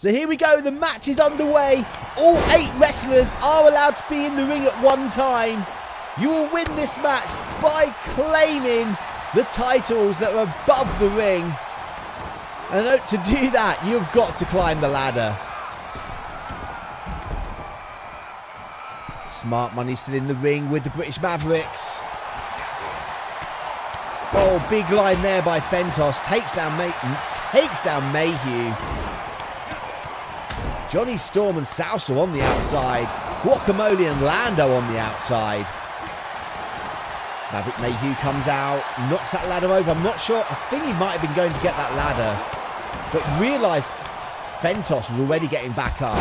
So here we go, the match is underway. All 8 wrestlers are allowed to be in the ring at one time. You will win this match by claiming the titles that are above the ring. And to do that, you've got to climb the ladder. Smart Money still in the ring with the British Mavericks. Oh, big line there by Fantasma. Takes down Mayhew. Johnny Storm and Salsa on the outside. Guacamole and Lando on the outside. Maverick Mayhew comes out, knocks that ladder over. I'm not sure. I think he might have been going to get that ladder, but realised Fantasma was already getting back up.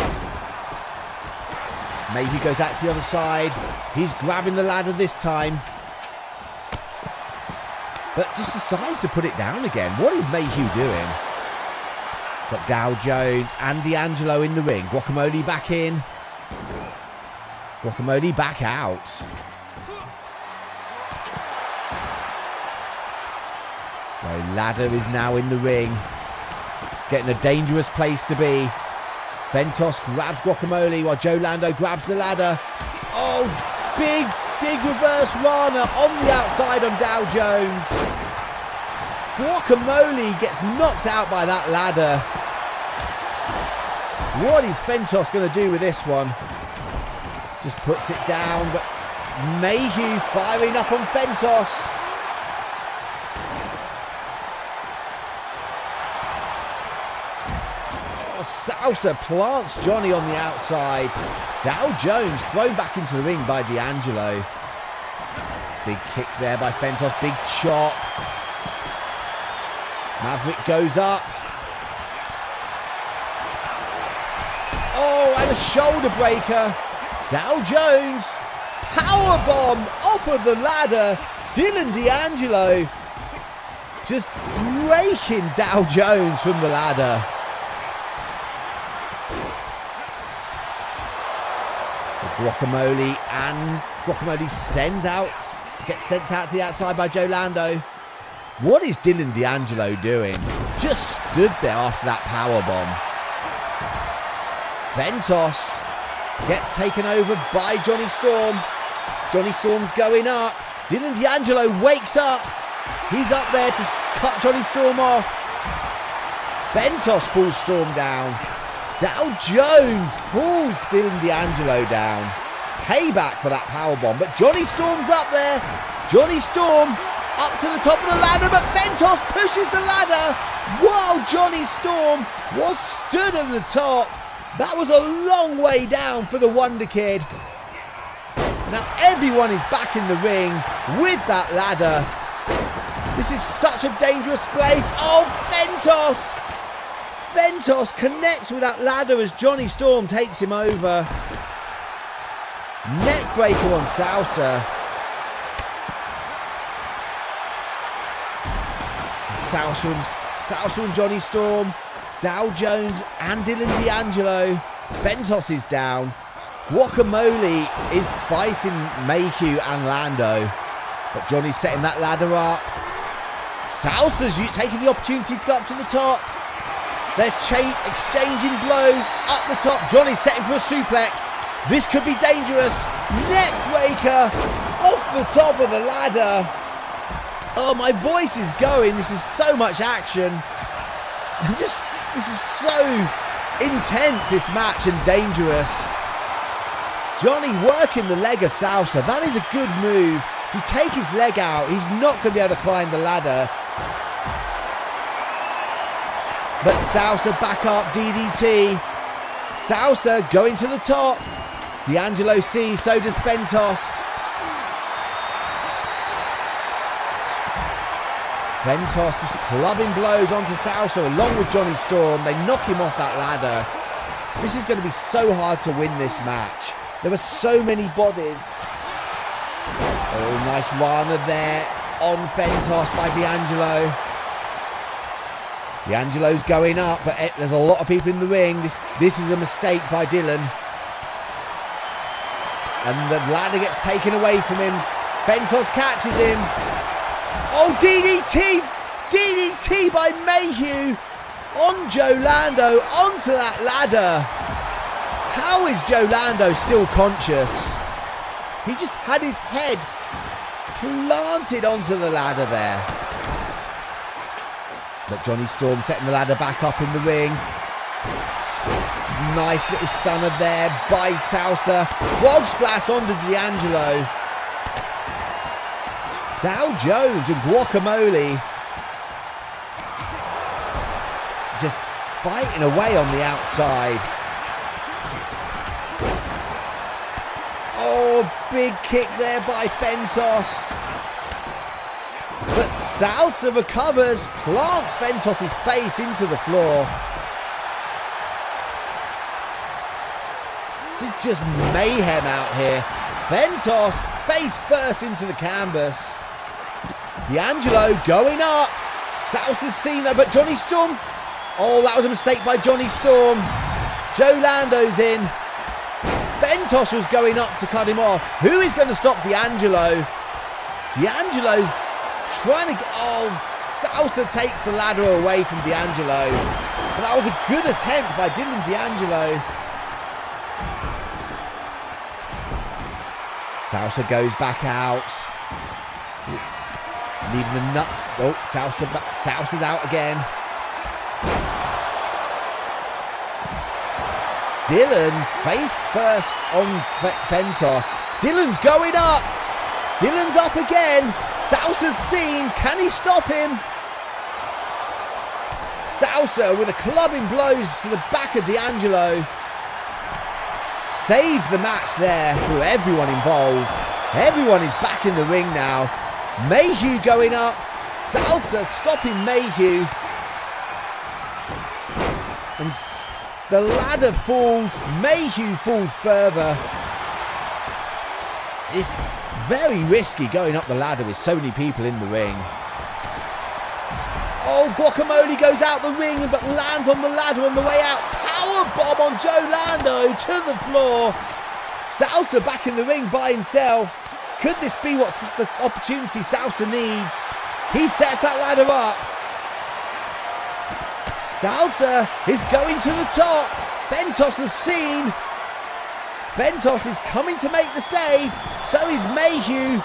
Mayhew goes out to the other side. He's grabbing the ladder this time, but just decides to put it down again. What is Mayhew doing? Got Dow Jones and D'Angelo in the ring. Guacamole back in. Guacamole back out. The ladder is now in the ring. It's getting a dangerous place to be. Fantasma grabs Guacamole while Joe Lando grabs the ladder. Oh, big reverse Rana on the outside on Dow Jones. Guacamole gets knocked out by that ladder. What is Fantasma going to do with this one? Just puts it down, but Mayhew firing up on Fantasma. Oh, Salsa plants Johnny on the outside. Dow Jones thrown back into the ring by D'Angelo. Big kick there by Fantasma. Big chop. Maverick goes up. Oh, and a shoulder breaker. Dow Jones. Powerbomb off of the ladder. Dylan D'Angelo just breaking Dow Jones from the ladder. So Guacamole gets sent out to the outside by Joe Lando. What is Dylan D'Angelo doing? Just stood there after that powerbomb. Fantasma gets taken over by Johnny Storm. Johnny Storm's going up. Dylan D'Angelo wakes up. He's up there to cut Johnny Storm off. Fantasma pulls Storm down. Dow Jones pulls Dylan D'Angelo down. Payback for that powerbomb. But Johnny Storm's up there. Johnny Storm up to the top of the ladder, but Fantasma pushes the ladder while Johnny Storm was stood at the top. That was a long way down for the Wonder Kid. Now everyone is back in the ring with that ladder. This is such a dangerous place. Oh, Fantasma! Fantasma connects with that ladder as Johnny Storm takes him over. Neckbreaker on Salsa. Salsa and Johnny Storm. Dow Jones and Dylan D'Angelo. Fantasma is down. Guacamole is fighting Mayhew and Lando. But Johnny's setting that ladder up. Salsa's taking the opportunity to go up to the top. They're exchanging blows up the top. Johnny's setting for a suplex. This could be dangerous. Neck breaker off the top of the ladder. Oh, my voice is going. This is so much action. This is so intense, this match, and dangerous. Johnny working the leg of Salsa. That is a good move. If you take his leg out, he's not going to be able to climb the ladder. But Salsa back up, DDT. Salsa going to the top. D'Angelo sees, so does Fantasma. Fantasma is clubbing blows onto Salsa along with Johnny Storm. They knock him off that ladder. This is going to be so hard to win this match. There are so many bodies. Oh, nice Rana there on Fantasma by D'Angelo. D'Angelo's going up, but there's a lot of people in the ring. This is a mistake by Dylan. And the ladder gets taken away from him. Fantasma catches him. Oh, DDT! DDT by Mayhew! on Joe Lando, onto that ladder. How is Joe Lando still conscious? He just had his head planted onto the ladder there. But Johnny Storm setting the ladder back up in the ring. Nice little stunner there by Salsa. Frog splash onto D'Angelo. Dow Jones and Guacamole just fighting away on the outside. Oh, big kick there by Fantasma. But Salsa recovers, plants Fantasma's face into the floor. This is just mayhem out here. Fantasma face first into the canvas. D'Angelo going up. Salsa's seen that, but Johnny Storm. Oh, that was a mistake by Johnny Storm. Joe Lando's in. Fantasma was going up to cut him off. Who is going to stop D'Angelo? D'Angelo's trying to get... Oh, Salsa takes the ladder away from D'Angelo. But that was a good attempt by Dylan D'Angelo. Salsa goes back out. Leaving the nut. Oh, Salsa's out again. Dylan face first on Fantasma. Dylan's going up. Dylan's up again. Salsa's seen. Can he stop him? Salsa with a clubbing blows to the back of D'Angelo. Saves the match there for everyone involved. Everyone is back in the ring now. Mayhew going up. Salsa stopping Mayhew. And the ladder falls. Mayhew falls further. It's very risky going up the ladder with so many people in the ring. Oh, Guacamole goes out the ring but lands on the ladder on the way out. Powerbomb on Joe Lando to the floor. Salsa back in the ring by himself. Could this be what the opportunity Salsa needs? He sets that ladder up. Salsa is going to the top. Fantasma has seen. Fantasma is coming to make the save. So is Mayhew.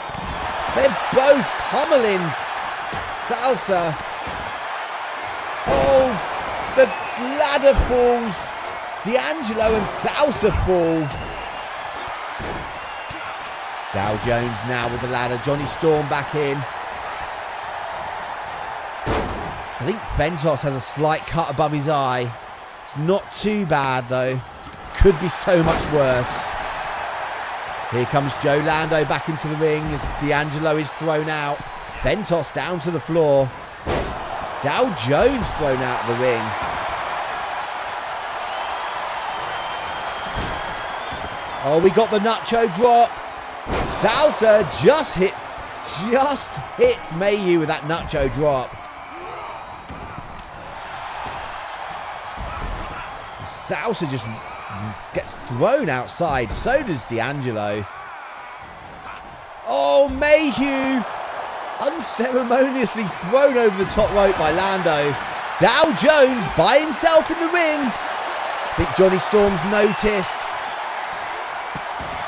They're both pummeling Salsa. Oh, the ladder falls. D'Angelo and Salsa fall. Dow Jones now with the ladder. Johnny Storm back in. I think Fantasma has a slight cut above his eye. It's not too bad though. Could be so much worse. Here comes Joe Lando back into the ring as D'Angelo is thrown out. Fantasma down to the floor. Dow Jones thrown out of the ring. Oh, we got the Nacho drop. Salsa just hits Mayhew with that Nacho drop. Salsa just gets thrown outside. So does D'Angelo. Oh, Mayhew unceremoniously thrown over the top rope by Lando. Dow Jones by himself in the ring. I think Johnny Storm's noticed.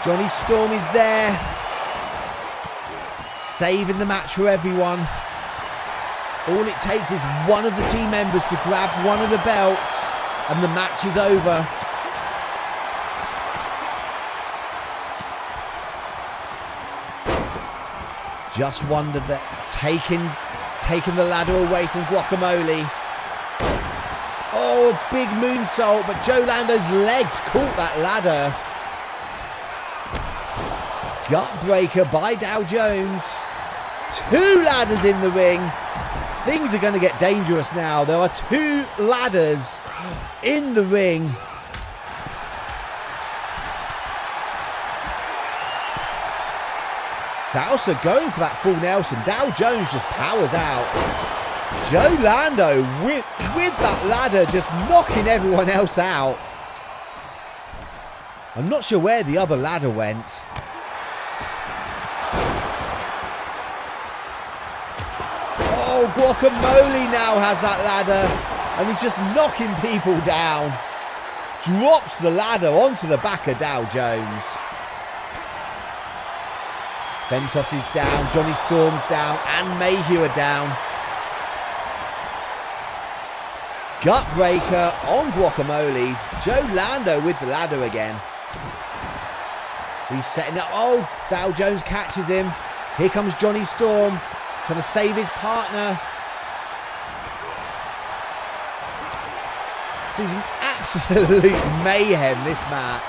Johnny Storm is there. Saving the match for everyone. All it takes is one of the team members to grab one of the belts and the match is over. Just wondered that taking the ladder away from Guacamole. Oh, a big moonsault, but Joe Lando's legs caught that ladder. Gutbreaker by Dow Jones. 2 ladders in the ring. Things are going to get dangerous now. There are 2 ladders in the ring. Salsa going for that full Nelson. Dow Jones just powers out. Joe Lando with that ladder just knocking everyone else out. I'm not sure where the other ladder went. Oh, Guacamole now has that ladder. And he's just knocking people down. Drops the ladder onto the back of Dow Jones. Ventos is down, Johnny Storm's down, and Mayhew are down. Gutbreaker on Guacamole. Joe Lando with the ladder again. He's setting up. Oh, Dow Jones catches him. Here comes Johnny Storm, trying to save his partner. So it's an absolute mayhem, this match.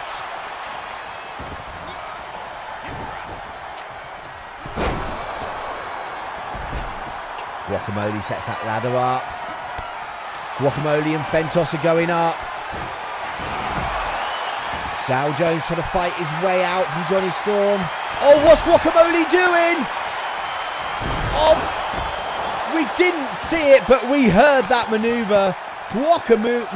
Guacamole sets that ladder up. Guacamole and Fantasma are going up. Dow Jones trying to fight his way out from Johnny Storm. Oh, what's Guacamole doing? Oh, we didn't see it, but we heard that maneuver. Guacamole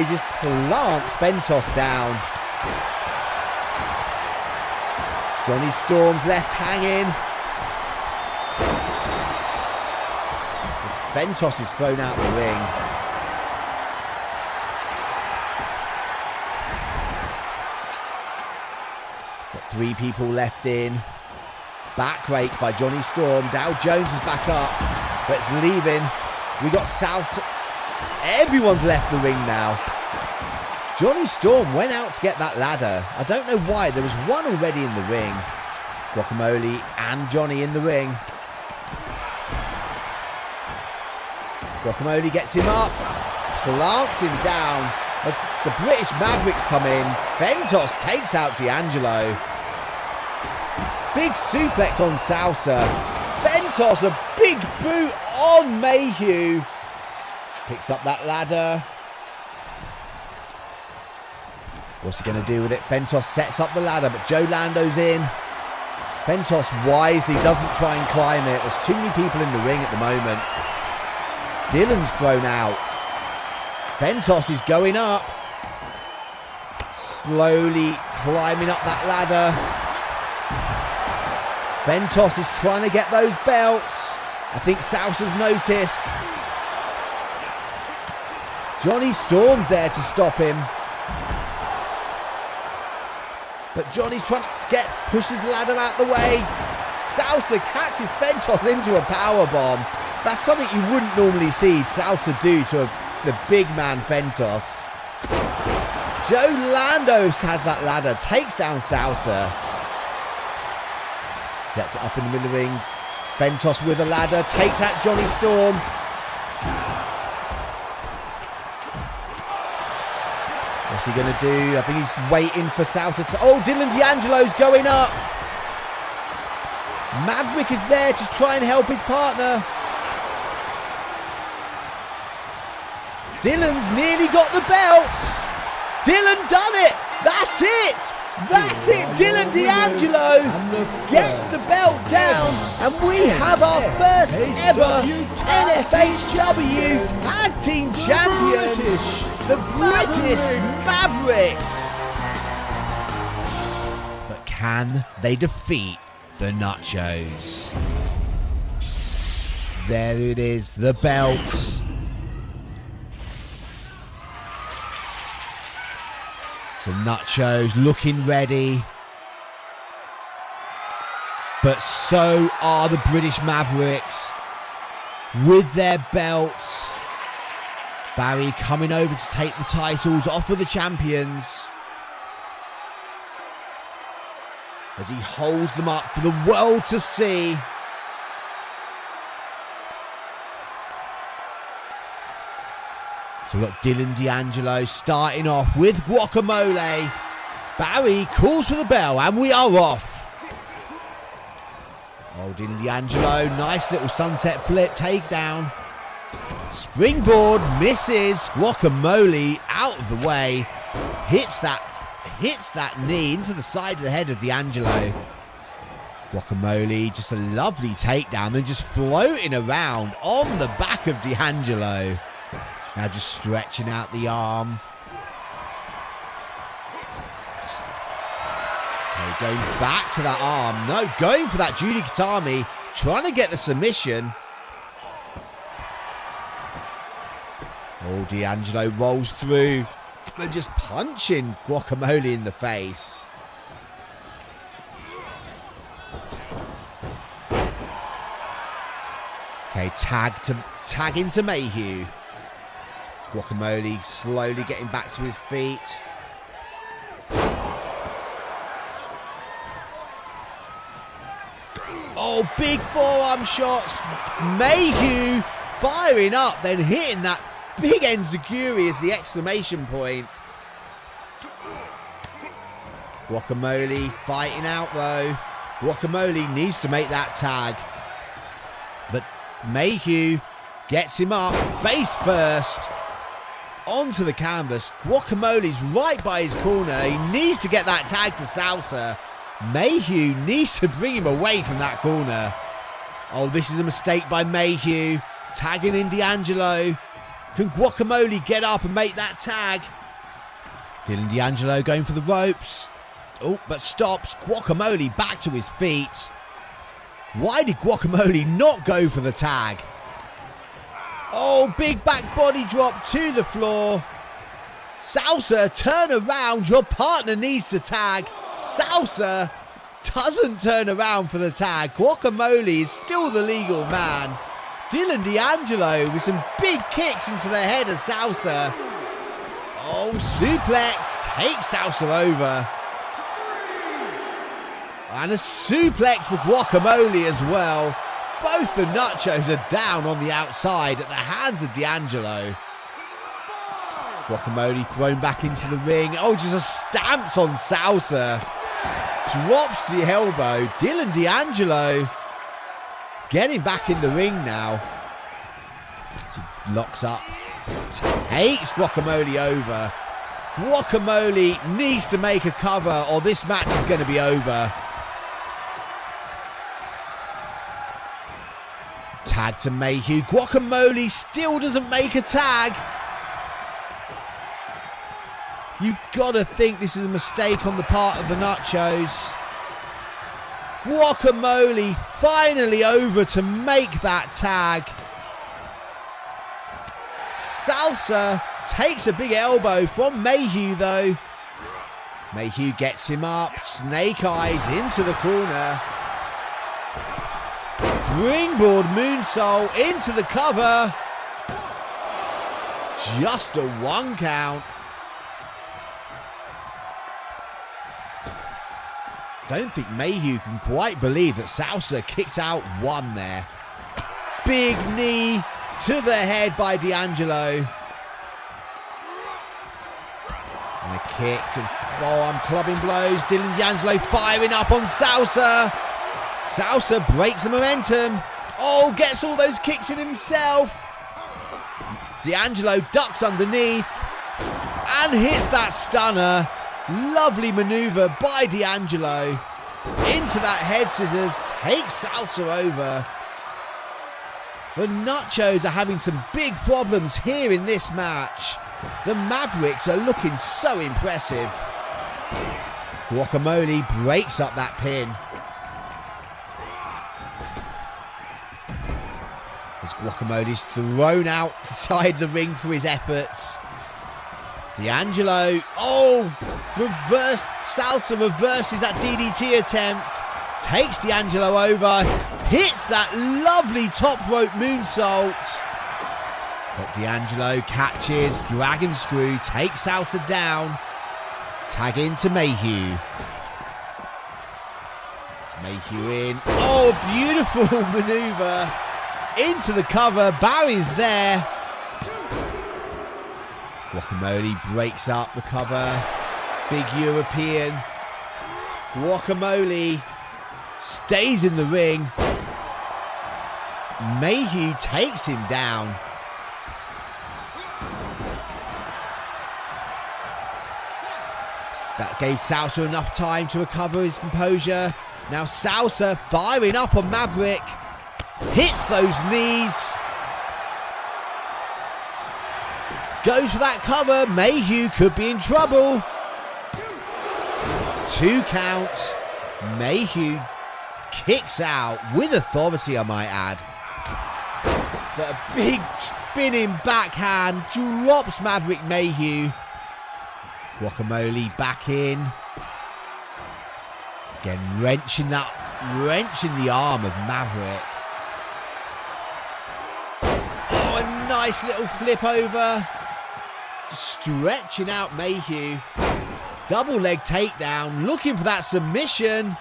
just plants Fantasma down. Johnny Storm's left hanging. As Fantasma is thrown out the ring. Got 3 people left in. Backbreak by Johnny Storm. Dow Jones is back up, but it's leaving. We got South. Everyone's left the ring now. Johnny Storm went out to get that ladder. I don't know why. There was one already in the ring. Guacamole and Johnny in the ring. Guacamole gets him up. Plants him down. As the British Mavericks come in, Fantasma takes out D'Angelo. Big suplex on Salsa. Fantasma, a big boot on Mayhew. Picks up that ladder. What's he going to do with it? Fantasma sets up the ladder, but Joe Lando's in. Fantasma wisely doesn't try and climb it. There's too many people in the ring at the moment. Dylan's thrown out. Fantasma is going up. Slowly climbing up that ladder. Fantasma is trying to get those belts. I think Salsa's noticed. Johnny Storm's there to stop him. But Johnny's trying to pushes the ladder out the way. Salsa catches Fantasma into a powerbomb. That's something you wouldn't normally see Salsa do to the big man Fantasma. Joe Lando has that ladder, takes down Salsa. Sets it up in the middle of the ring. Fantasma with a ladder, takes out Johnny Storm. What's he going to do? I think he's waiting for Salsa to... Oh, Dylan D'Angelo's going up. Maverick is there to try and help his partner. Dylan's nearly got the belts. Dylan done it. That's it. That's it. Dylan D'Angelo gets the belt down. And we have our first ever N-FHW Tag Team Champions. The British Mavericks. But can they defeat the Nachos? There it is, the belt. The Nachos looking ready. But so are the British Mavericks with their belts. Barry coming over to take the titles off of the champions. As he holds them up for the world to see. So we've got Dylan D'Angelo starting off with Guacamole. Barry calls for the bell and we are off. Oh, Dylan D'Angelo, nice little sunset flip takedown. Springboard misses. Guacamole out of the way. Hits that knee into the side of the head of D'Angelo. Guacamole, just a lovely takedown. Then just floating around on the back of D'Angelo. Now just stretching out the arm. Okay, going back to that arm. No, going for that Judy Katami. Trying to get the submission. Oh, D'Angelo rolls through. They're just punching Guacamole in the face. Okay, tag into Mayhew. It's Guacamole slowly getting back to his feet. Oh, big forearm shots. Mayhew firing up, then hitting that big enziguri as the exclamation point. Guacamole fighting out though. Guacamole needs to make that tag. But Mayhew gets him up face first onto the canvas. Guacamole's right by his corner. He needs to get that tag to Salsa. Mayhew needs to bring him away from that corner. Oh, this is a mistake by Mayhew. Tagging in D'Angelo. Can Guacamole get up and make that tag? Dylan D'Angelo going for the ropes. Oh, but stops. Guacamole back to his feet. Why did Guacamole not go for the tag? Oh, big back body drop to the floor. Salsa, turn around. Your partner needs to tag. Salsa doesn't turn around for the tag. Guacamole is still the legal man. Dylan D'Angelo with some big kicks into the head of Salsa. Oh, suplex takes Salsa over. And a suplex for Guacamole as well. Both the Nachos are down on the outside at the hands of D'Angelo. Guacamole thrown back into the ring. Oh, just a stamps on Salsa. Drops the elbow. Dylan D'Angelo getting back in the ring now. He locks up. Takes Guacamole over. Guacamole needs to make a cover or this match is going to be over. Tag to Mayhew. Guacamole still doesn't make a tag. You've got to think this is a mistake on the part of the Nachos. Guacamole finally over to make that tag. Salsa takes a big elbow from Mayhew though. Mayhew gets him up. Snake eyes into the corner. Springboard moonsault into the cover. Just a 1 count. Don't think Mayhew can quite believe that Salsa kicked out 1 there. Big knee to the head by D'Angelo. And a kick and forearm clubbing blows. Dylan D'Angelo firing up on Salsa. Salsa breaks the momentum. Oh, gets all those kicks in himself. D'Angelo ducks underneath and hits that stunner. Lovely maneuver by D'Angelo. Into that head scissors. Takes Salsa over. The Nachos are having some big problems here in this match. The Mavericks are looking so impressive. Guacamole breaks up that pin. As Guacamole's thrown outside the ring for his efforts. D'Angelo, Salsa reverses that DDT attempt. Takes D'Angelo over. Hits that lovely top rope moonsault. But D'Angelo catches. Dragon screw. Takes Salsa down. Tag into Mayhew. It's Mayhew in. Oh, beautiful maneuver. Into the cover. Barry's there. Guacamole breaks up the cover. Big European. Guacamole stays in the ring. Mayhew takes him down. That gave Salsa enough time to recover his composure. Now Salsa firing up on Maverick. Hits those knees. Goes for that cover. Mayhew could be in trouble. 2 count. Mayhew kicks out with authority, I might add. But a big spinning backhand drops Maverick Mayhew. Guacamole back in. Again, wrenching the arm of Maverick. Oh, a nice little flip over. Just stretching out Mayhew. Double leg takedown, looking for that submission.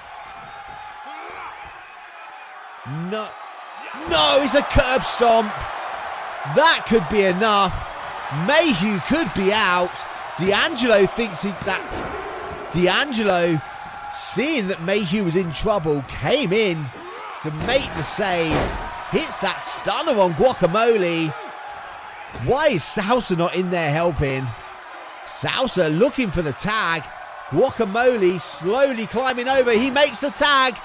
No, it's a curb stomp. That could be enough. Mayhew could be out. D'Angelo thinks D'Angelo, seeing that Mayhew was in trouble, came in to make the save. Hits that stunner on Guacamole. Why is Salsa not in there helping? Salsa looking for the tag. Guacamole slowly climbing over. He makes the tag.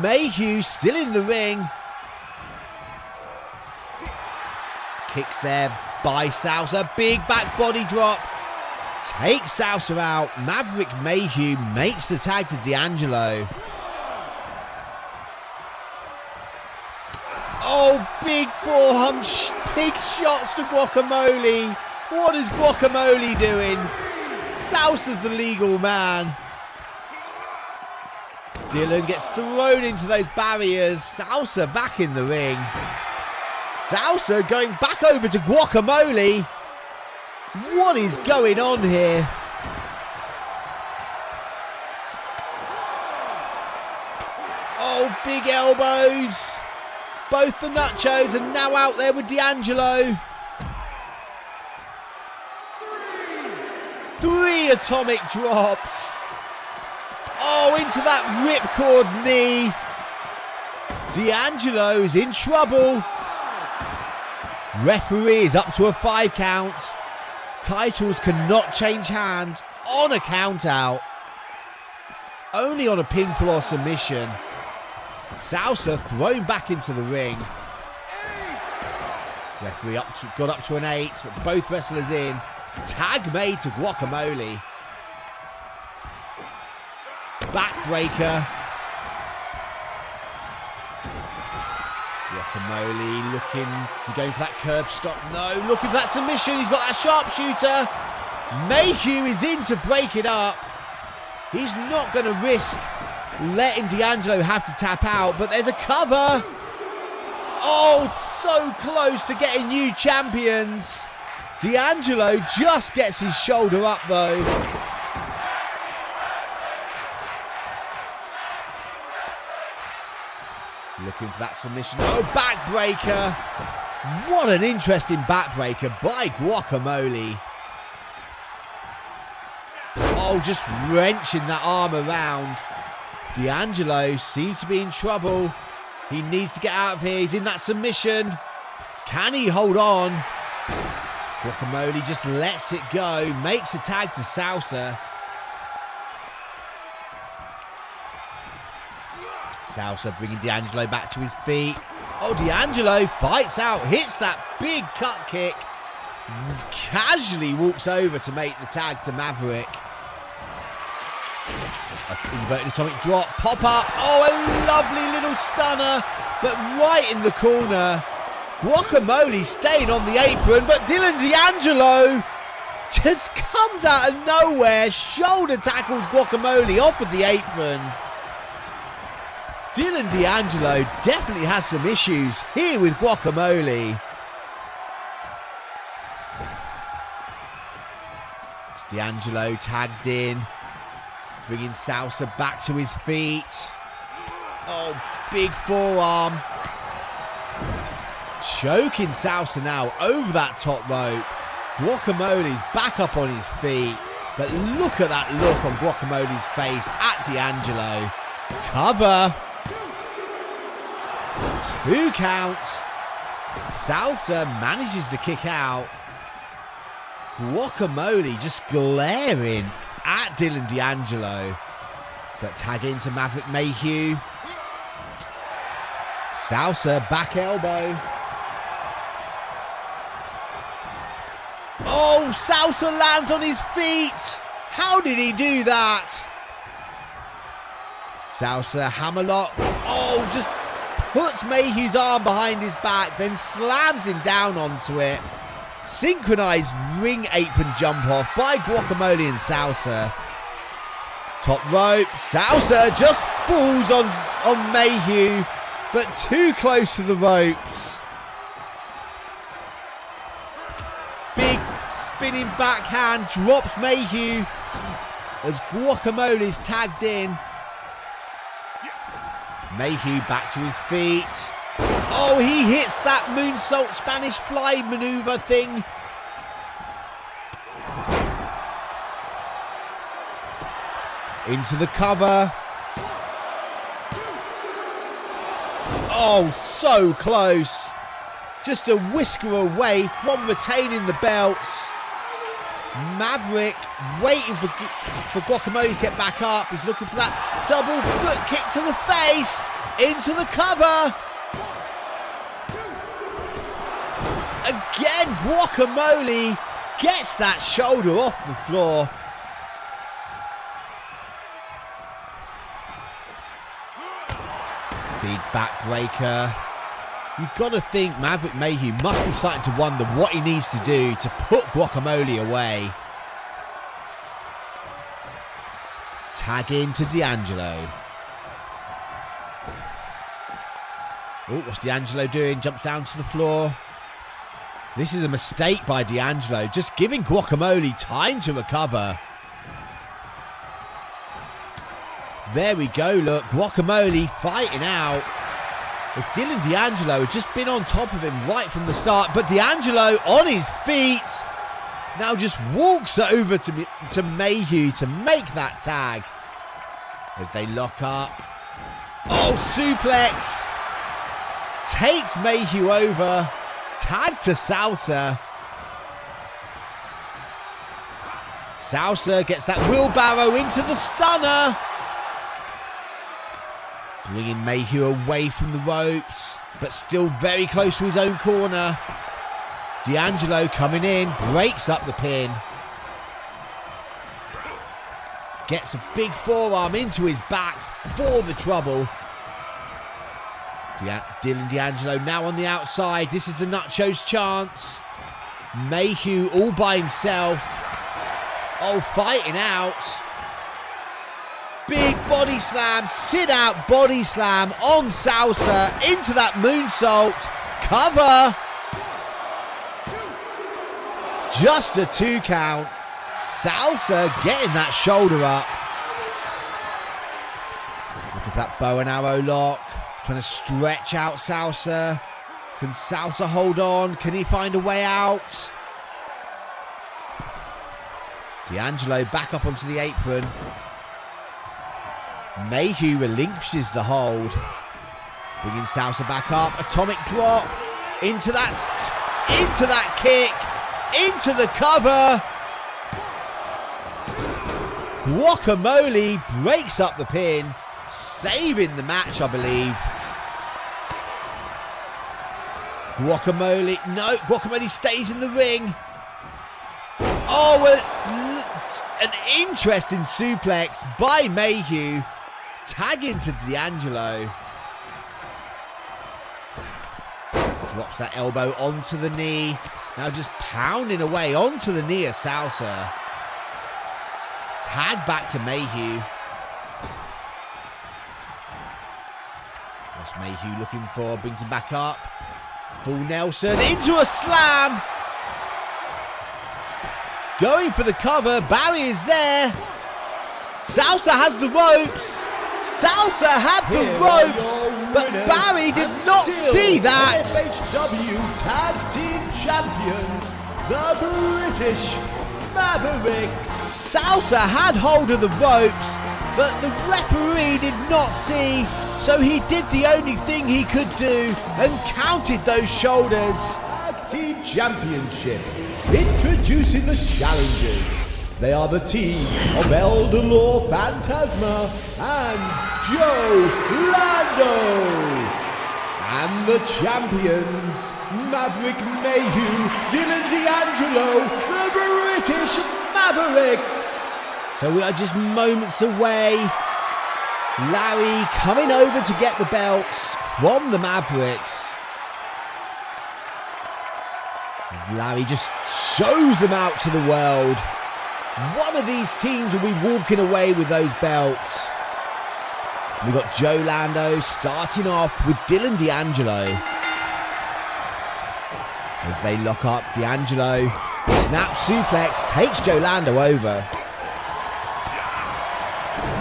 Mayhew still in the ring. Kicks there by Salsa. Big back body drop. Takes Salsa out. Maverick Mayhew makes the tag to D'Angelo. Oh, big forearm, big shots to Guacamole. What is Guacamole doing? Salsa's the legal man. Dylan gets thrown into those barriers. Salsa back in the ring. Salsa going back over to Guacamole. What is going on here? Oh, big elbows. Both the Nachos are now out there with D'Angelo. 3 atomic drops. Oh, into that ripcord knee. D'Angelo is in trouble. Referee is up to a 5 count. Titles cannot change hands on a count out. Only on a pinfall or submission. Salsa thrown back into the ring. Referee got up to an 8, but both wrestlers in. Tag made to Guacamole. Backbreaker. Guacamole looking to go for that curb stop. No, looking for that submission. He's got that sharpshooter. Mayhew is in to break it up. He's not going to risk letting D'Angelo have to tap out, but there's a cover. Oh, so close to getting new champions. D'Angelo just gets his shoulder up though. Looking for that submission. Oh, backbreaker. What an interesting backbreaker by Guacamole. Oh, just wrenching that arm around. D'Angelo seems to be in trouble. He needs to get out of here. He's in that submission. Can he hold on? Guacamole just lets it go. Makes a tag to Salsa. Salsa bringing D'Angelo back to his feet. Oh, D'Angelo fights out. Hits that big cut kick. Casually walks over to make the tag to Maverick. Inverted atomic drop, pop up. Oh, a lovely little stunner, but right in the corner. Guacamole staying on the apron, but Dylan D'Angelo just comes out of nowhere, shoulder tackles Guacamole off of the apron. Dylan D'Angelo definitely has some issues here with Guacamole. D'Angelo tagged in. Bringing Salsa back to his feet. Oh, big forearm. Choking Salsa now over that top rope. Guacamole's back up on his feet. But look at that look on Guacamole's face at D'Angelo. Cover. 2 counts. Salsa manages to kick out. Guacamole just glaring at Dylan D'Angelo, but tag into Maverick Mayhew. Salsa back elbow. Oh, Salsa lands on his feet. How did he do that? Salsa hammerlock. Oh, just puts Mayhew's arm behind his back, then slams him down onto it. Synchronized ring apron jump off by Guacamole and Salsa. Top rope, Salsa just falls on Mayhew, but too close to the ropes. Big spinning backhand drops Mayhew as Guacamole's tagged in. Mayhew back to his feet. Oh, he hits that moonsault Spanish fly maneuver thing. Into the cover. Oh, so close. Just a whisker away from retaining the belts. Maverick waiting for Guacamole to get back up. He's looking for that double foot kick to the face. Into the cover. Again, Guacamole gets that shoulder off the floor. Big backbreaker. You've got to think Maverick Mayhew must be starting to wonder what he needs to do to put Guacamole away. Tag into D'Angelo. Oh, what's D'Angelo doing? Jumps down to the floor. This is a mistake by D'Angelo, just giving Guacamole time to recover. There we go, look, Guacamole fighting out. If Dylan D'Angelo had just been on top of him right from the start, but D'Angelo on his feet now just walks over to Mayhew to make that tag as they lock up. Oh, suplex takes Mayhew over. Tag to Salsa. Salsa gets that wheelbarrow into the stunner. Bringing Mayhew away from the ropes, but still very close to his own corner. D'Angelo coming in, breaks up the pin. Gets a big forearm into his back for the trouble. Dylan D'Angelo now on the outside. This is the Nachos chance. Mayhew all by himself. Oh, fighting out. Big body slam, sit out body slam on Salsa into that moonsault. Cover. Just a 2 count. Salsa getting that shoulder up. Look at that bow and arrow lock. Trying to stretch out Salsa. Can Salsa hold on? Can he find a way out? D'Angelo back up onto the apron. Mayhew relinquishes the hold. Bringing Salsa back up. Atomic drop. Into that kick. Into the cover. Guacamole breaks up the pin. Saving the match, I believe. Guacamole stays in the ring. Oh, an interesting suplex by Mayhew. Tag into D'Angelo. Drops that elbow onto the knee. Now just pounding away onto the knee of Salsa. Tag back to Mayhew. What's Mayhew looking for? Brings him back up. Full Nelson into a slam. Going for the cover. Barry is there. Salsa has the ropes. Salsa had the ropes, but Barry did not see that. N-FHW Tag Team Champions, the British Mavericks. Salsa had hold of the ropes, but the referee did not see, so he did the only thing he could do and counted those shoulders. Tag Team Championship. Introducing the challengers. They are the team of Dolor, Fantasma and Joe Lando. And the champions, Maverick Mayhew, Dylan D'Angelo, the British Mavericks. So we are just moments away. Larry coming over to get the belts from the Mavericks. As Larry just shows them out to the world. One of these teams will be walking away with those belts. We've got Joe Lando starting off with Dylan D'Angelo. As they lock up, D'Angelo snap suplex, takes Joe Lando over.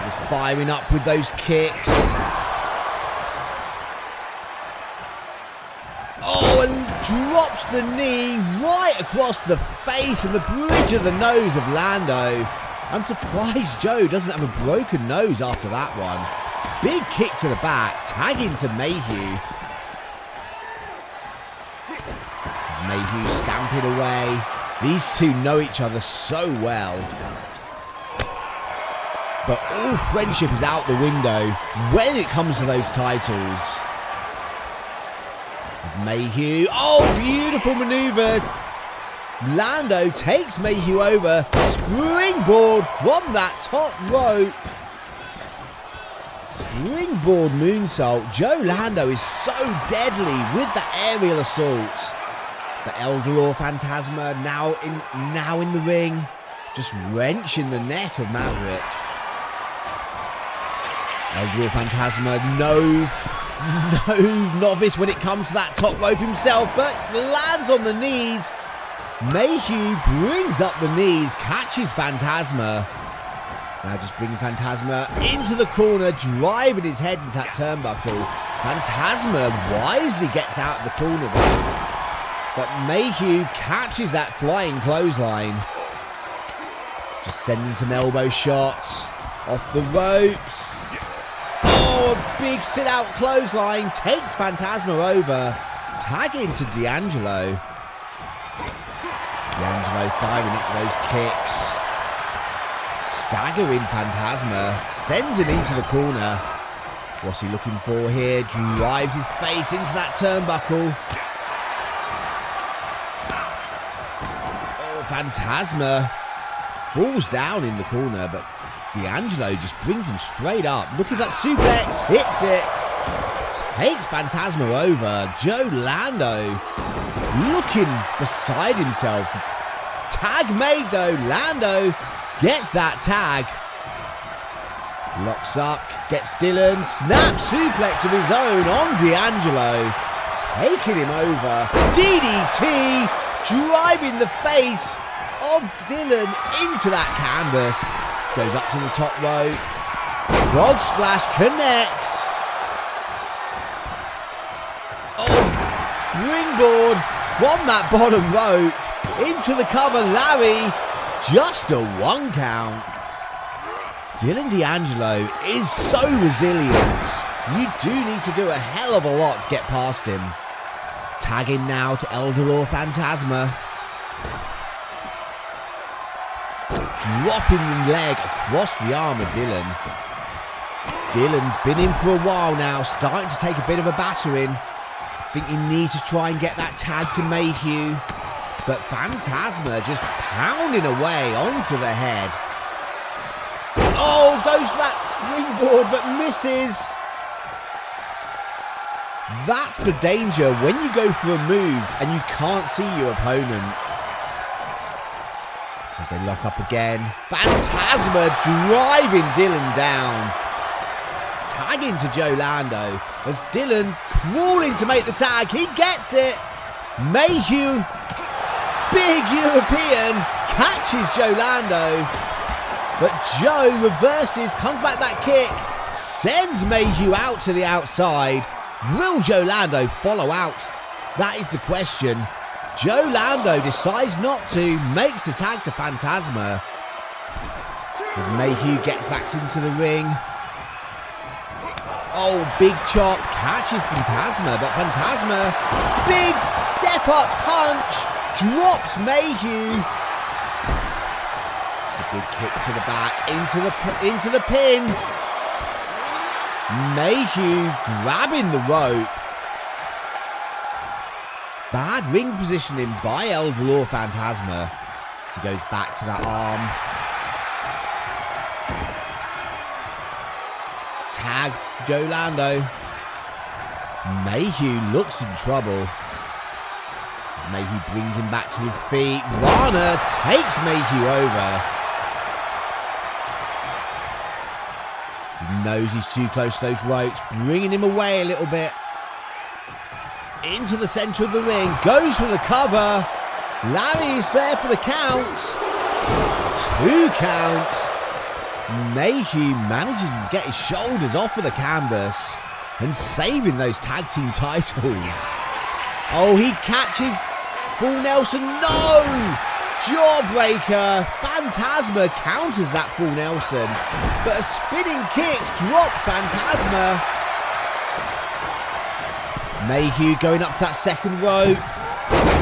Just firing up with those kicks. Oh, and drops the knee right across the face and the bridge of the nose of Lando. I'm surprised Joe doesn't have a broken nose after that one. Big kick to the back, tagging to Mayhew. As Mayhew stamping away. These two know each other so well. But all friendship is out the window when it comes to those titles. As Mayhew, oh, beautiful maneuver. Lando takes Mayhew over, springboard from that top rope. Springboard moonsault. Joe Lando is so deadly with the aerial assault. But Dolor Fantasma now in the ring, just wrenching the neck of Maverick. Dolor Fantasma, no novice when it comes to that top rope himself, but lands on the knees. Mayhew brings up the knees, catches Fantasma. Now just bringing Fantasma into the corner, driving his head into that turnbuckle. Fantasma wisely gets out of the corner there. But Mayhew catches that flying clothesline. Just sending some elbow shots off the ropes. Oh, a big sit-out clothesline. Takes Fantasma over. Tagging to D'Angelo. D'Angelo firing up those kicks. Staggering Fantasma. Sends him into the corner. What's he looking for here? Drives his face into that turnbuckle. Oh, Fantasma falls down in the corner, but D'Angelo just brings him straight up. Look at that suplex, hits it, takes Fantasma over. Joe Lando looking beside himself. Tag made though. Lando gets that tag. Locks up, gets Dylan, snap suplex of his own on D'Angelo. Taking him over. DDT, driving the face of Dylan into that canvas. Goes up to the top rope. Frog splash connects. Oh, springboard from that bottom rope into the cover. Larry, just a 1 count. Dylan D'Angelo is so resilient. You do need to do a hell of a lot to get past him. Tagging now to Dolor Fantasma. Dropping the leg across the arm of Dylan. Dylan's been in for a while now, starting to take a bit of a battering. I think he needs to try and get that tag to Mayhew. But Fantasma just pounding away onto the head. Oh, goes for that springboard but misses. That's the danger when you go for a move and you can't see your opponent. As they lock up again. Fantasma driving Dylan down. Tagging to Joe Lando. As Dylan crawling to make the tag. He gets it. Mayhew, big European, catches Joe Lando. But Joe reverses, comes back that kick. Sends Mayhew out to the outside. Will Joe Lando follow out? That is the question. Joe Lando decides not to, makes the tag to Fantasma. As Mayhew gets back into the ring. Oh, big chop, catches Fantasma, but Fantasma, big step up punch, drops Mayhew. Just a big kick to the back, into the pin. Mayhew grabbing the rope. Bad ring positioning by Dolor Fantasma. He goes back to that arm. Tags Joe Lando. Mayhew looks in trouble. As Mayhew brings him back to his feet. Rana takes Mayhew over. As he knows he's too close to those ropes, bringing him away a little bit. Into the centre of the ring, goes for the cover. Larry is there for the count. 2 count. Mayhew managing to get his shoulders off of the canvas and saving those tag team titles. Oh, he catches full Nelson. No! Jawbreaker. Fantasma counters that full Nelson. But a spinning kick drops Fantasma. Mayhew going up to that second rope.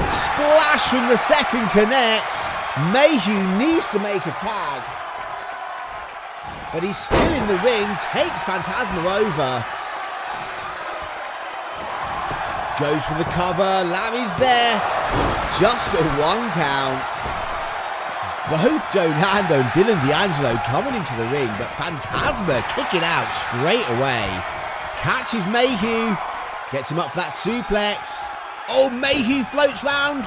Splash from the second connects. Mayhew needs to make a tag. But he's still in the ring. Takes Fantasma over. Goes for the cover. Larry's there. Just a 1 count. Both Joe Lando and Dylan D'Angelo coming into the ring, but Fantasma kicking out straight away. Catches Mayhew. Gets him up for that suplex. Oh, Mayhew floats round.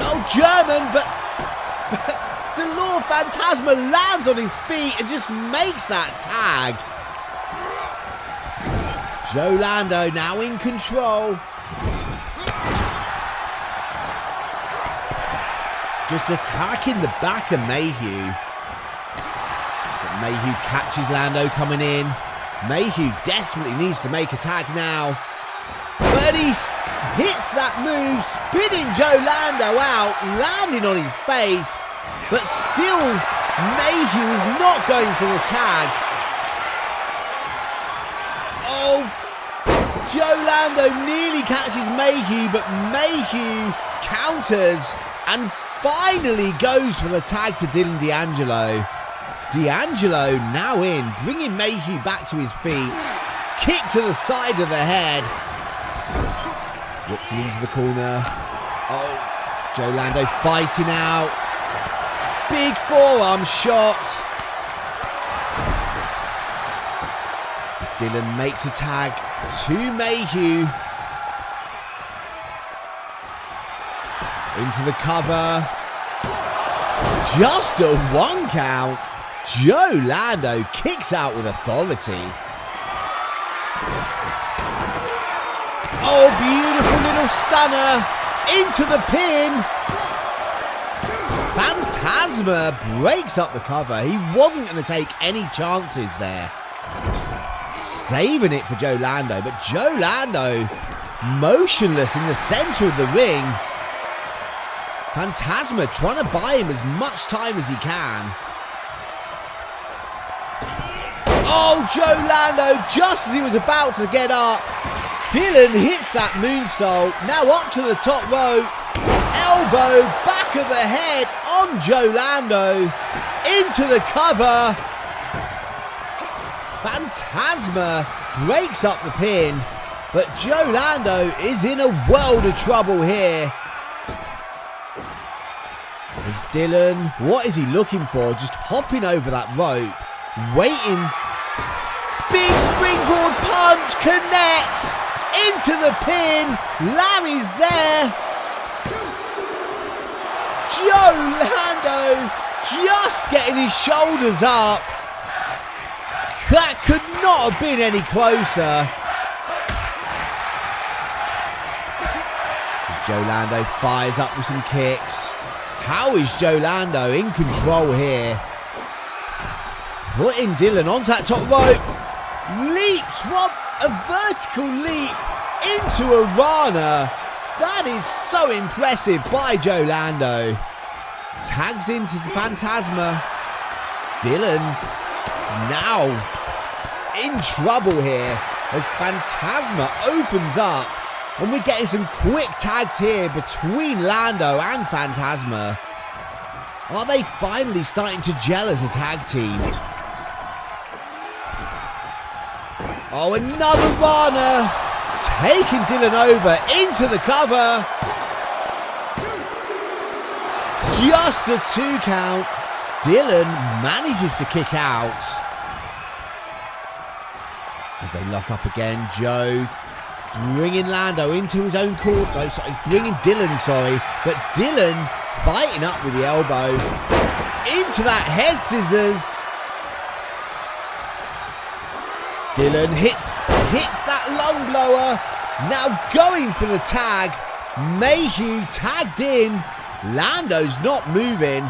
Oh, German, but Dolor Fantasma lands on his feet and just makes that tag. Joe Lando now in control. Just attacking the back of Mayhew. But Mayhew catches Lando coming in. Mayhew desperately needs to make a tag now. But he hits that move, spinning Joe Lando out, landing on his face. But still, Mayhew is not going for the tag. Oh, Joe Lando nearly catches Mayhew, but Mayhew counters and finally goes for the tag to Dylan D'Angelo. D'Angelo now in, bringing Mayhew back to his feet. Kick to the side of the head. Whips it into the corner. Oh, Joe Lando fighting out. Big forearm shot. As Dylan makes a tag to Mayhew. Into the cover. Just a 1 count. Joe Lando kicks out with authority. Oh, beautiful little stunner. Into the pin. Fantasma breaks up the cover. He wasn't going to take any chances there. Saving it for Joe Lando. But Joe Lando motionless in the centre of the ring. Fantasma trying to buy him as much time as he can. Oh, Joe Lando, just as he was about to get up. Dylan hits that moonsault. Now up to the top rope. Elbow, back of the head on Joe Lando. Into the cover. Fantasma breaks up the pin. But Joe Lando is in a world of trouble here. As Dylan, what is he looking for? Just hopping over that rope. Waiting. Big springboard punch connects into the pin. Larry's there. Joe Lando just getting his shoulders up. That could not have been any closer. As Joe Lando fires up with some kicks. How is Joe Lando in control here? Putting Dylan onto that top rope. Leaps from a vertical leap into a Rana. That is so impressive by Joe Lando. Tags into Fantasma. Dylan now in trouble here as Fantasma opens up. And we're getting some quick tags here between Lando and Fantasma. Are they finally starting to gel as a tag team? Oh, another Rana. Taking Dylan over into the cover. Just a 2 count. Dylan manages to kick out. As they lock up again, Joe bringing Lando into his own court. No, sorry, bringing Dylan, sorry. But Dylan fighting up with the elbow. Into that head scissors. Dylan hits that lung blower. Now going for the tag. Mayhew tagged in. Lando's not moving.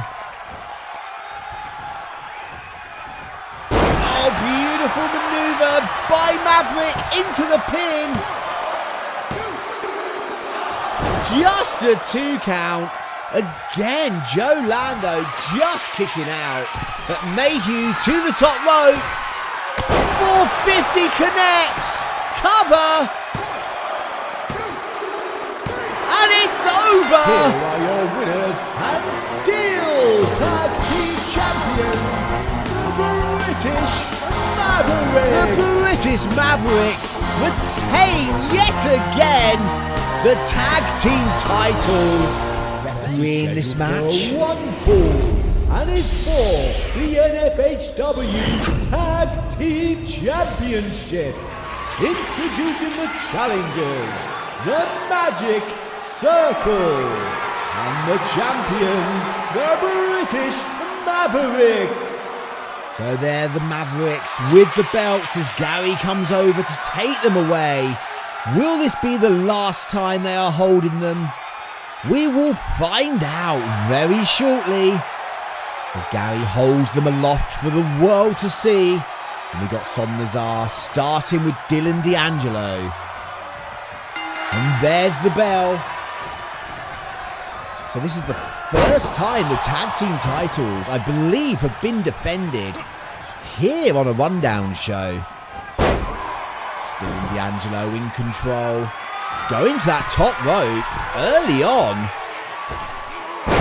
Oh, beautiful maneuver by Maverick into the pin. Just a 2 count. Again, Joe Lando just kicking out. But Mayhew to the top rope. 450 connects. Cover. And it's over. Here are your winners and still tag team champions, the British Mavericks. The British Mavericks retain yet again the tag team titles. Refereeing this match. 1 fall, and it's for the N-FHW Tag Team Championship. Introducing the challengers, the Magic Circle, and the champions, the British Mavericks. So they're the Mavericks with the belts as Gary comes over to take them away. Will this be the last time they are holding them? We will find out very shortly as Gary holds them aloft for the world to see. And we got Son Nazar starting with Dylan D'Angelo. And there's the bell. So this is the first time the tag team titles, I believe, have been defended here on a rundown show. It's Dylan D'Angelo in control. Going to that top rope early on.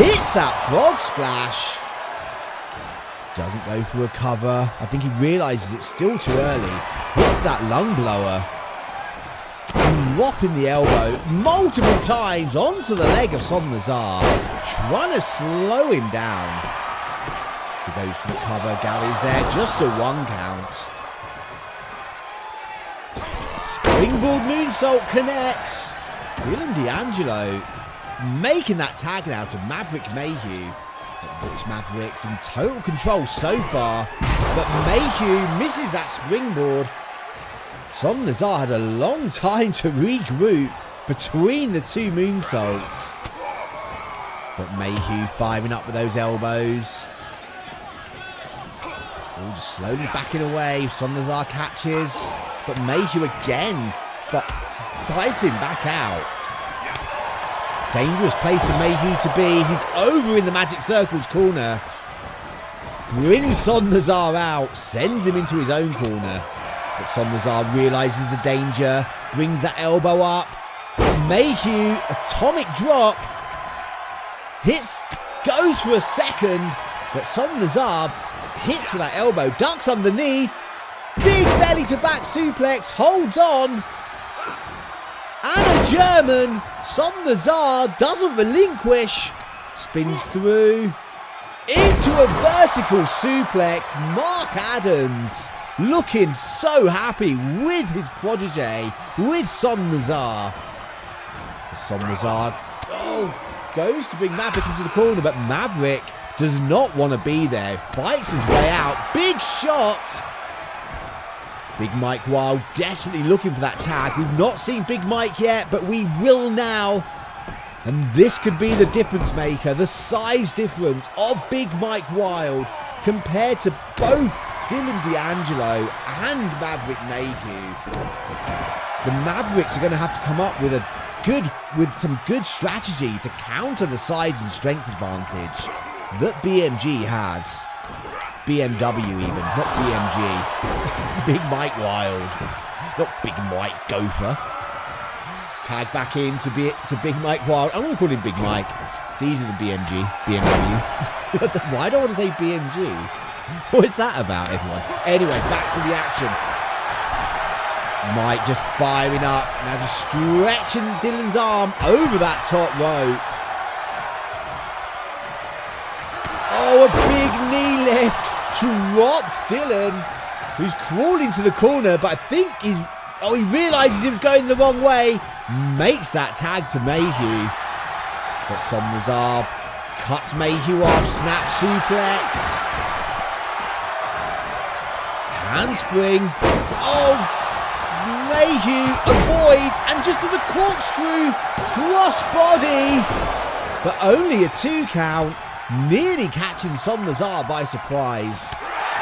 Hits that frog splash. Doesn't go for a cover. I think he realises it's still too early. Hits that lung blower. Dropping the elbow multiple times onto the leg of Son Nazar. Trying to slow him down. So goes for the cover. Gary's there. Just a 1 count. Springboard moonsault connects. Dylan D'Angelo making that tag now to Maverick Mayhew. British Mavericks in total control so far. But Mayhew misses that springboard. Son Nazar had a long time to regroup between the 2 moonsaults. But Mayhew firing up with those elbows. Oh, just slowly backing away. Son Nazar catches. But Mayhew again fighting back out. Dangerous place for Mayhew to be. He's over in the Magic Circle's corner. Brings Son Nazar out. Sends him into his own corner. But Son Nazar realises the danger. Brings that elbow up. Mayhew, atomic drop. Hits, goes for a second. But Son Nazar hits with that elbow. Ducks underneath. Big belly to back suplex. Holds on. And a German. Son Nazar doesn't relinquish. Spins through. Into a vertical suplex. Mark Adams looking so happy with his protege, with Son Nazar. Son Nazar goes to bring Maverick into the corner, but Maverick does not want to be there. Fights his way out. Big shot. Big Mike Wild desperately looking for that tag. We've not seen Big Mike yet, but we will now. And this could be the difference maker. The size difference of Big Mike Wild compared to both Dylan D'Angelo and Maverick Mayhew. The Mavericks are going to have to come up with some good strategy to counter the size and strength advantage that BMG has. BMW even, not BMG. Big Mike Wild, not Big Mike Gopher. Tag back in to Big Mike Wild. I'm going to call him Big Mike. It's easier than BMW. Why do I want to say BMG? What's that about, everyone? Anyway, back to the action. Mike just firing up. Now just stretching Dylan's arm over that top rope. Oh, a big knee lift. Drops Dylan, who's crawling to the corner, but I think he's Oh, he realises he was going the wrong way. Makes that tag to Mayhew. But Somnazar cuts Mayhew off. Snap suplex. Handspring. Oh, Mayhew avoids and just as a corkscrew crossbody. But only a 2 count. Nearly catching Somnazar by surprise.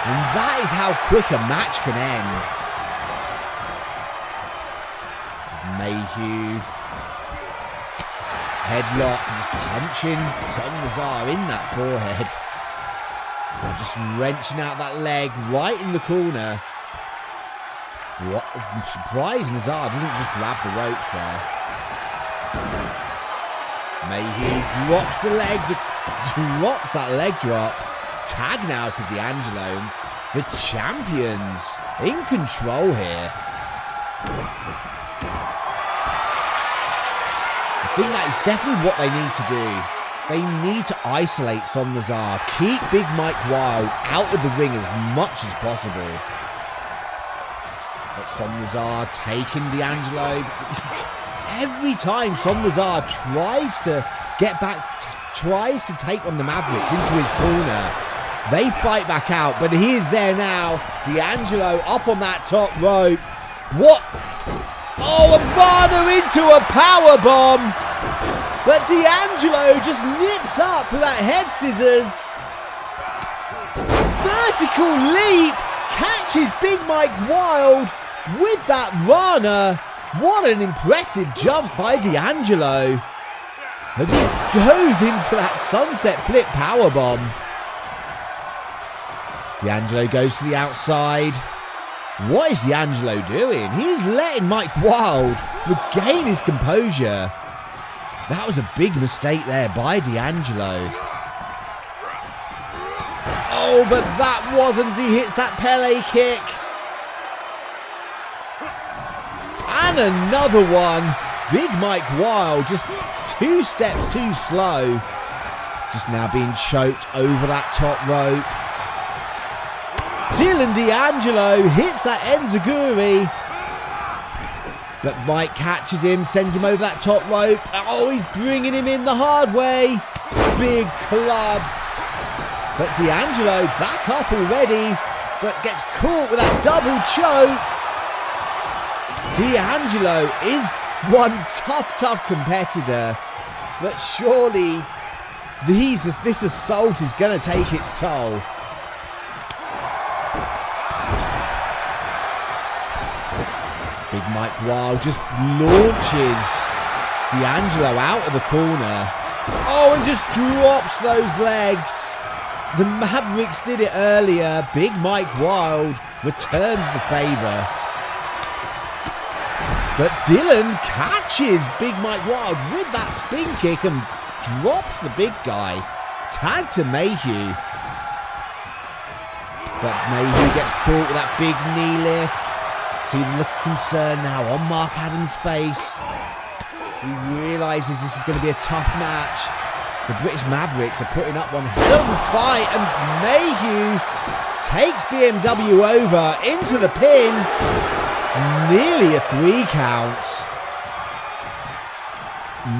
And that is how quick a match can end. Mayhew. Headlock, just punching Somnazar in that forehead. Now just wrenching out that leg right in the corner. What? I'm surprised Nazar doesn't just grab the ropes there. Mayhew drops the legs, drops that leg drop. Tag now to D'Angelo. The champions in control here. I think that is definitely what they need to do. They need to isolate Somnazar. Keep Big Mike Wild out of the ring as much as possible. But Somnazar taking D'Angelo. Every time Somnazar tries to get back, tries to take on the Mavericks into his corner, they fight back out. But he is there now. D'Angelo up on that top rope. What? Oh, a Rana into a powerbomb. But D'Angelo just nips up with that head scissors. Vertical leap. Catches Big Mike Wild with that Rana. What an impressive jump by D'Angelo. As he goes into that sunset flip powerbomb. D'Angelo goes to the outside. What is D'Angelo doing? He's letting Mike Wild regain his composure. That was a big mistake there by D'Angelo. Oh, but that wasn't as he hits that Pele kick. And another one. Big Mike Wild just 2 steps too slow. Just now being choked over that top rope. Dylan D'Angelo hits that Enziguri. But Mike catches him, sends him over that top rope. Oh, he's bringing him in the hard way. Big club. But D'Angelo back up already. But gets caught with that double choke. D'Angelo is one tough competitor. But surely this assault is going to take its toll. Big Mike Wild just launches D'Angelo out of the corner. Oh, and just drops those legs. The Mavericks did it earlier. Big Mike Wild returns the favour. But Dylan catches Big Mike Wild with that spin kick and drops the big guy. Tag to Mayhew. But Mayhew gets caught with that big knee lift. See the look of concern now on Mark Adams' face. He realises this is going to be a tough match. The British Mavericks are putting up one hell of a fight, and Mayhew takes BMW over into the pin. Nearly a 3 count.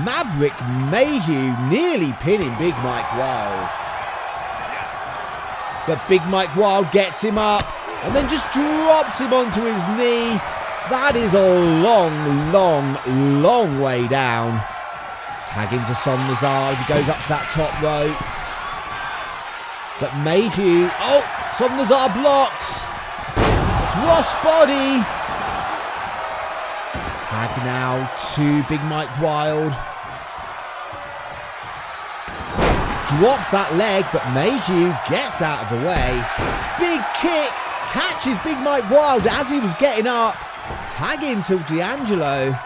Maverick Mayhew nearly pinning Big Mike Wild. But Big Mike Wild gets him up and then just drops him onto his knee. That is a long way down. Tagging to Somnazar as he goes up to that top rope. But Mayhew, oh, Somnazar blocks. Crossbody. Tag now to Big Mike Wild. Drops that leg, but Mayhew gets out of the way. Big kick. Catches Big Mike Wild as he was getting up. Tagging to D'Angelo.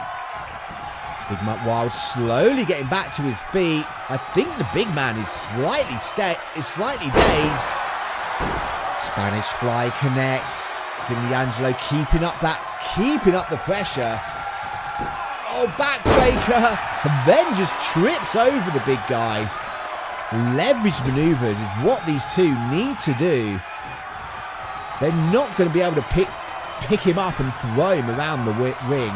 Big Mike Wild slowly getting back to his feet. I think the big man is slightly dazed. Spanish Fly connects. D'Angelo keeping up the pressure. Oh, backbreaker. And then just trips over the big guy. Leverage maneuvers is what these two need to do. They're not going to be able to pick pick him up and throw him around the ring.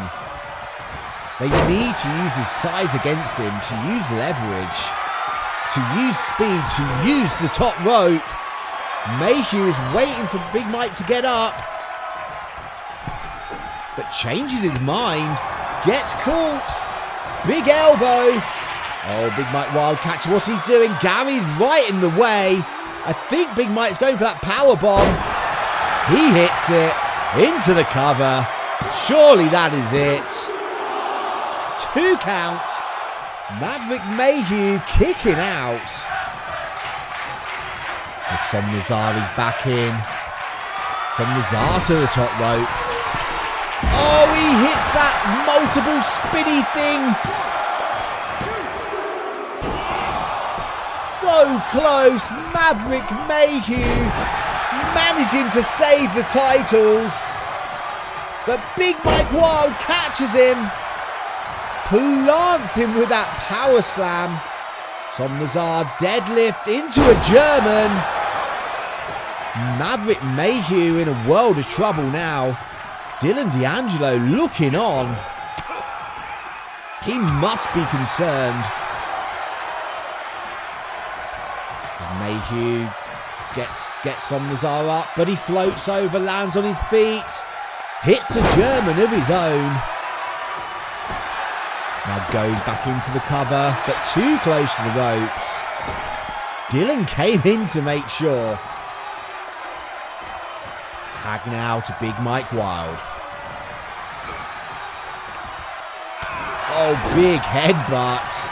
They need to use his size against him, to use leverage, to use speed, to use the top rope. Mayhew is waiting for Big Mike to get up, but changes his mind, gets caught. Big elbow. Oh, Big Mike Wildcats, what's he doing? Gary's right in the way. I think Big Mike's going for that power bomb. He hits it into the cover. Surely that is it. 2 count. Maverick Mayhew kicking out. The Somnazar is back in. Somnazar to the top rope. Oh, he hits that multiple spinny thing. So close. Maverick Mayhew managing to save the titles. But Big Mike Wild catches him. Plants him with that power slam. Somnazar deadlift into a German. Maverick Mayhew in a world of trouble now. Dylan D'Angelo looking on. He must be concerned. And Mayhew gets Somnazar up, but he floats over, lands on his feet, hits a German of his own. Now goes back into the cover, but too close to the ropes. Dylan came in to make sure. Tag now to Big Mike Wild. Oh, big headbutt.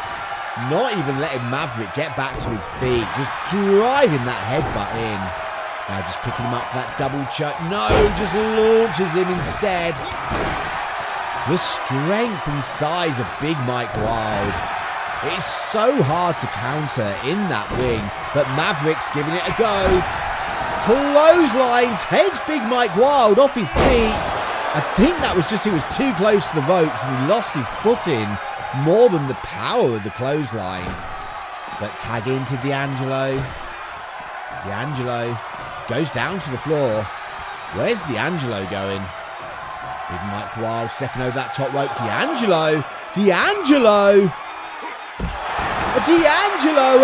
Not even letting Maverick get back to his feet. Just driving that headbutt in. Now just picking him up for that double choke. No, just launches him instead. The strength and size of Big Mike Wild. It's so hard to counter in that ring, but Maverick's giving it a go. Clothesline takes Big Mike Wild off his feet. I think that was just he was too close to the ropes and he lost his footing more than the power of the clothesline. But tag into D'Angelo. D'Angelo goes down to the floor. Where's D'Angelo going? Big Mike Wild stepping over that top rope. D'Angelo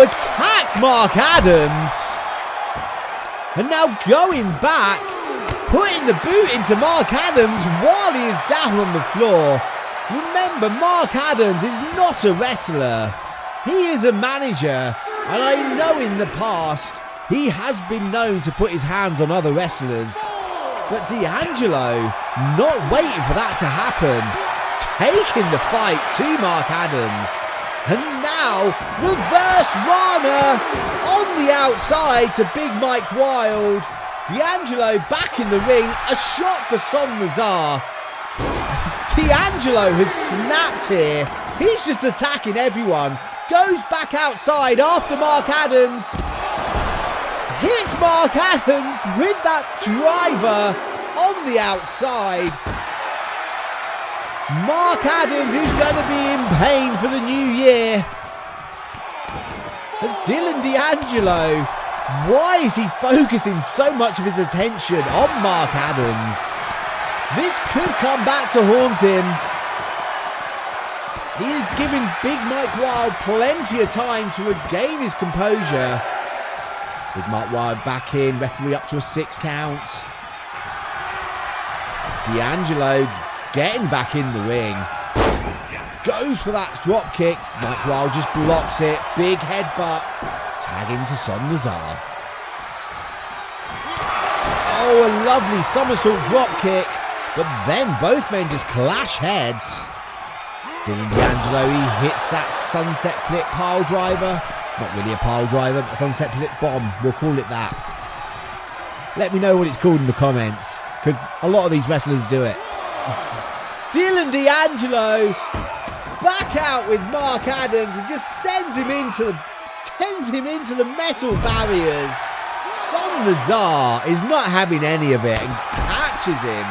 attacks Mark Adams. And now going back, putting the boot into Mark Adams while he is down on the floor. Remember, Mark Adams is not a wrestler. He is a manager. And I know in the past, he has been known to put his hands on other wrestlers. But D'Angelo, not waiting for that to happen, taking the fight to Mark Adams. And now, reverse Rana on the outside to Big Mike Wild. D'Angelo back in the ring, a shot for Somnazar. D'Angelo has snapped here. He's just attacking everyone. Goes back outside after Mark Adams. Hits Mark Adams with that driver on the outside. Mark Adams is going to be in pain for the new year. As Dylan D'Angelo, why is he focusing so much of his attention on Mark Adams? This could come back to haunt him. He is giving Big Mike Wild plenty of time to regain his composure. Big Mike Wild back in, referee up to a 6 count. D'Angelo getting back in the ring. Goes for that drop kick. Mike Wild just blocks it. Big headbutt. Tag into Somnazar. Oh, a lovely somersault drop kick. But then both men just clash heads. Dylan D'Angelo, he hits that sunset flip pile driver. Not really a pile driver, but a sunset flip bomb. We'll call it that. Let me know what it's called in the comments, because a lot of these wrestlers do it. Dylan D'Angelo back out with Mark Adams and just sends him into the metal barriers. Somnazar is not having any of it and catches him.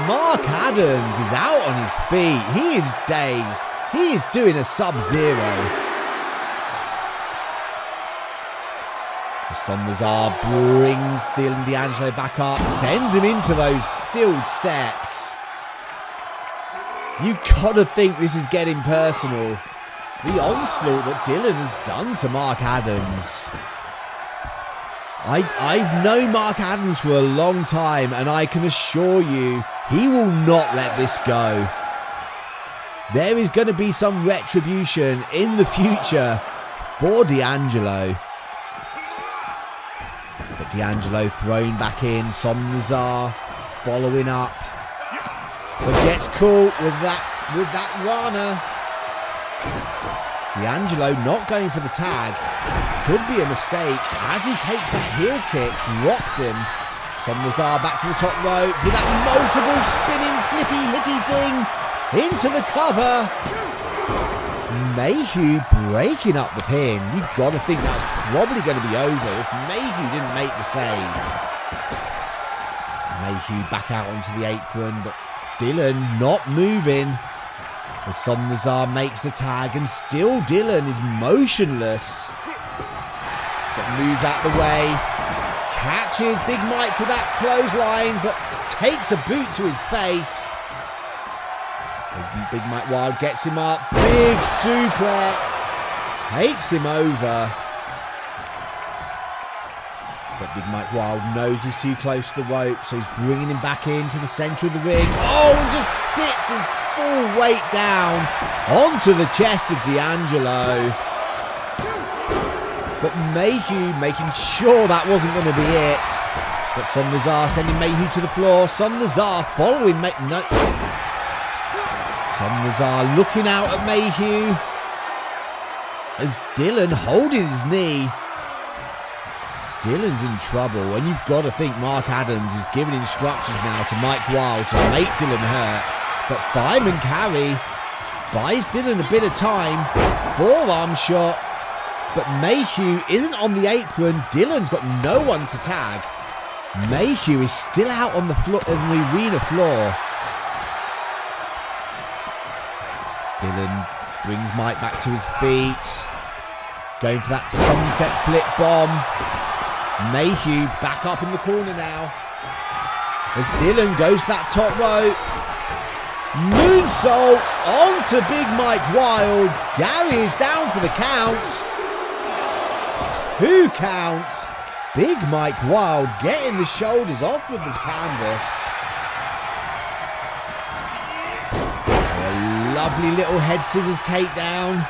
Mark Adams is out on his feet. He is dazed. He is doing a Sub-Zero. Sondazar brings Dylan D'Angelo back up, sends him into those stilled steps. You gotta think this is getting personal. The onslaught that Dylan has done to Mark Adams. I've known Mark Adams for a long time, and I can assure you, he will not let this go. There is going to be some retribution in the future for D'Angelo. But D'Angelo thrown back in. Sondazar following up. But gets caught with that Rana. D'Angelo not going for the tag. Could be a mistake as he takes that heel kick, drops him. Sondazar back to the top rope with that multiple spinning flippy hitty thing into the cover. Mayhew breaking up the pin. You've got to think that's probably going to be over if Mayhew didn't make the save. Mayhew back out onto the apron, but Dylan not moving. As Sondazar makes the tag, and still Dylan is motionless. But moves out the way. Catches Big Mike with that clothesline, but takes a boot to his face. As Big Mike Wild gets him up. Big suplex. Takes him over. But Big Mike Wild knows he's too close to the rope, so he's bringing him back into the centre of the ring. Oh, and just sits his full weight down onto the chest of D'Angelo. But Mayhew making sure that wasn't going to be it. But Sondazar sending Mayhew to the floor. Sondazar following Sondazar looking out at Mayhew. As Dylan holding his knee. Dylan's in trouble, and you've got to think Mark Adams is giving instructions now to Mike Wild to make Dylan hurt. But Fireman Carey buys Dylan a bit of time. Forearm shot. But Mayhew isn't on the apron. Dylan's got no one to tag. Mayhew is still out on the floor, on the arena floor. Dylan brings Mike back to his feet. Going for that sunset flip bomb. Mayhew back up in the corner now. As Dylan goes to that top rope. Moonsault onto Big Mike Wild. Gary is down for the count. 2 count. Big Mike Wild getting the shoulders off of the canvas. A lovely little head scissors takedown.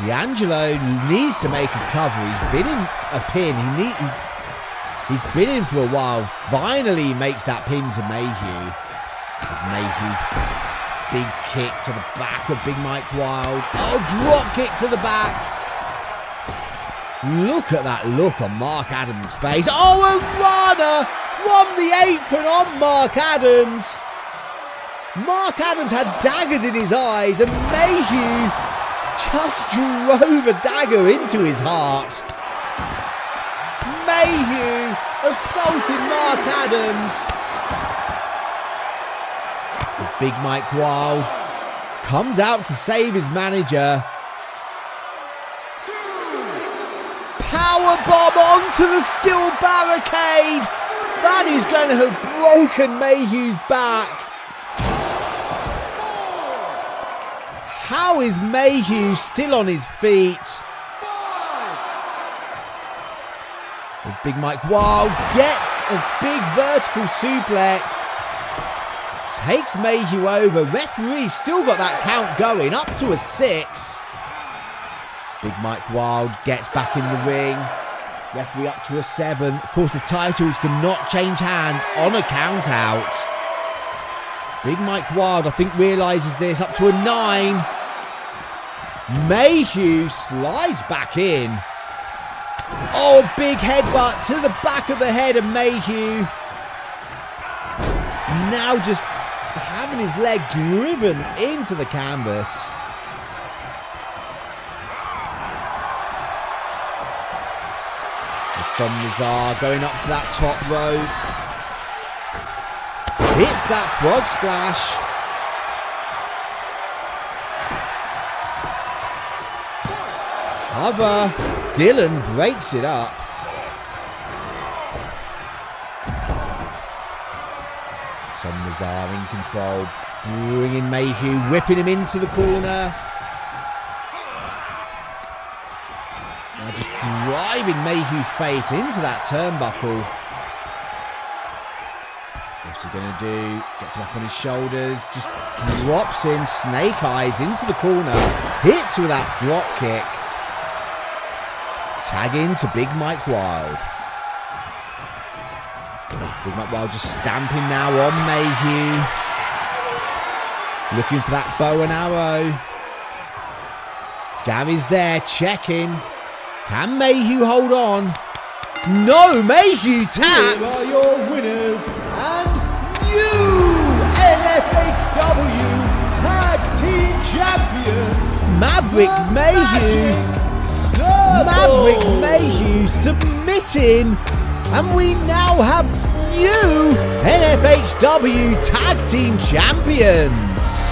D'Angelo needs to make a cover. He's been in a pin. He's been in for a while. Finally makes that pin to Mayhew. As Mayhew, big kick to the back of Big Mike Wild. Oh, drop kick to the back. Look at that look on Mark Adams' face. Oh, a runner from the apron on Mark Adams. Mark Adams had daggers in his eyes, and Mayhew just drove a dagger into his heart. Mayhew assaulting Mark Adams. As Big Mike Wild comes out to save his manager. Powerbomb onto the steel barricade. That is going to have broken Mayhew's back. How is Mayhew still on his feet? As Big Mike Wild gets a big vertical suplex. Takes Mayhew over. Referee still got that count going up to a 6. Big Mike Wild gets back in the ring. Referee up to a 7. Of course, the titles cannot change hand on a count out. Big Mike Wild, I think, realises this. Up to a 9. Mayhew slides back in. Oh, a big headbutt to the back of the head of Mayhew. Now just having his leg driven into the canvas. Sondazar going up to that top rope. Hits that frog splash. Cover. Dylan breaks it up. Son Nazar in control. Bringing Mayhew, whipping him into the corner. Now just driving Mayhew's face into that turnbuckle. What's he going to do? Gets him up on his shoulders. Just drops him, snake eyes into the corner. Hits with that drop kick. Tag into Big Mike Wild. Big Mike Wild just stamping now on Mayhew. Looking for that bow and arrow. Gary's there, checking. Can Mayhew hold on? No, Mayhew taps. Here are your winners and new N-FHW Tag Team Champions, Maverick Mayhew. Maverick Mayhew submitting. And we now have new N-FHW Tag Team Champions.